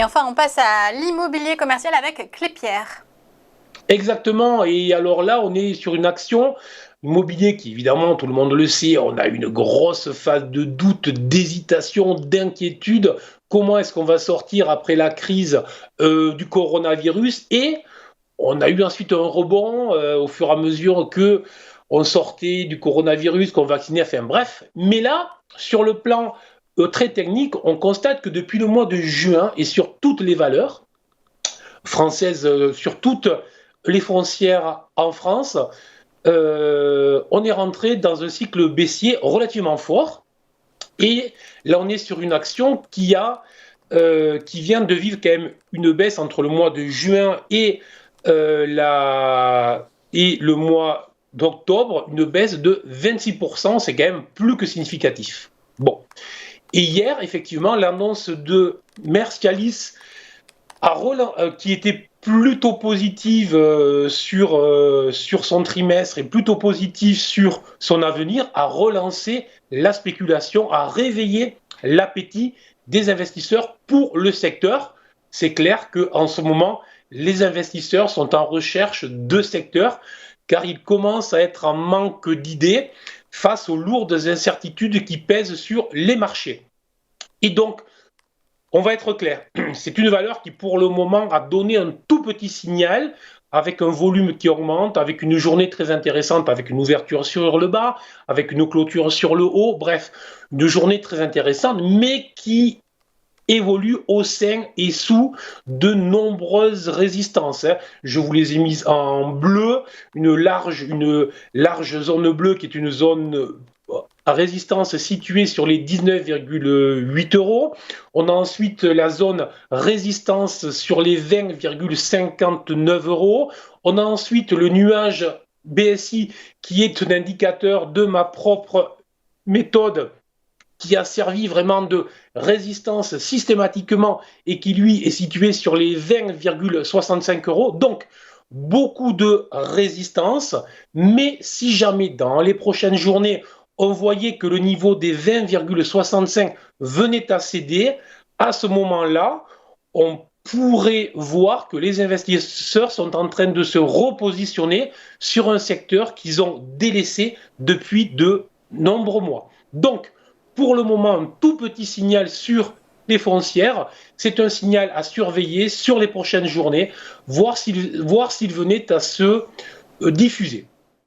enfin, on passe à l'immobilier commercial avec Clépierre. Exactement. Et alors là, on est sur une action immobilier qui, évidemment, tout le monde le sait, on a une grosse phase de doute, d'hésitation, d'inquiétude. Comment est-ce qu'on va sortir après la crise du coronavirus? Et on a eu ensuite un rebond au fur et à mesure que on sortait du coronavirus, qu'on vaccinait, enfin bref. Mais là, sur le plan très technique, on constate que depuis le mois de juin et sur toutes les valeurs françaises, sur toutes les foncières en France, on est rentré dans un cycle baissier relativement fort. Et là, on est sur une action qui vient de vivre quand même une baisse entre le mois de juin et le mois d'octobre, une baisse de 26%, c'est quand même plus que significatif. Bon. Et hier, effectivement, l'annonce de Mercialis qui était plutôt positive sur son trimestre et plutôt positive sur son avenir, a relancé la spéculation, a réveillé l'appétit des investisseurs pour le secteur. C'est clair qu'en ce moment, les investisseurs sont en recherche de secteurs car ils commencent à être en manque d'idées face aux lourdes incertitudes qui pèsent sur les marchés. Et donc, on va être clair, c'est une valeur qui pour le moment a donné un tout petit signal avec un volume qui augmente, avec une journée très intéressante, avec une ouverture sur le bas, avec une clôture sur le haut, bref, une journée très intéressante, mais qui évolue au sein et sous de nombreuses résistances. Je vous les ai mises en bleu, une large zone bleue qui est une zone à résistance située sur les 19,8 euros. On a ensuite la zone résistance sur les 20,59 euros. On a ensuite le nuage BSI qui est un indicateur de ma propre méthode qui a servi vraiment de résistance systématiquement et qui lui est situé sur les 20,65 euros. Donc, beaucoup de résistance, mais si jamais dans les prochaines journées, on voyait que le niveau des 20,65 venait à céder, à ce moment-là, on pourrait voir que les investisseurs sont en train de se repositionner sur un secteur qu'ils ont délaissé depuis de nombreux mois. Donc, pour le moment, un tout petit signal sur les foncières. C'est un signal à surveiller sur les prochaines journées, voir s'il venait à se diffuser.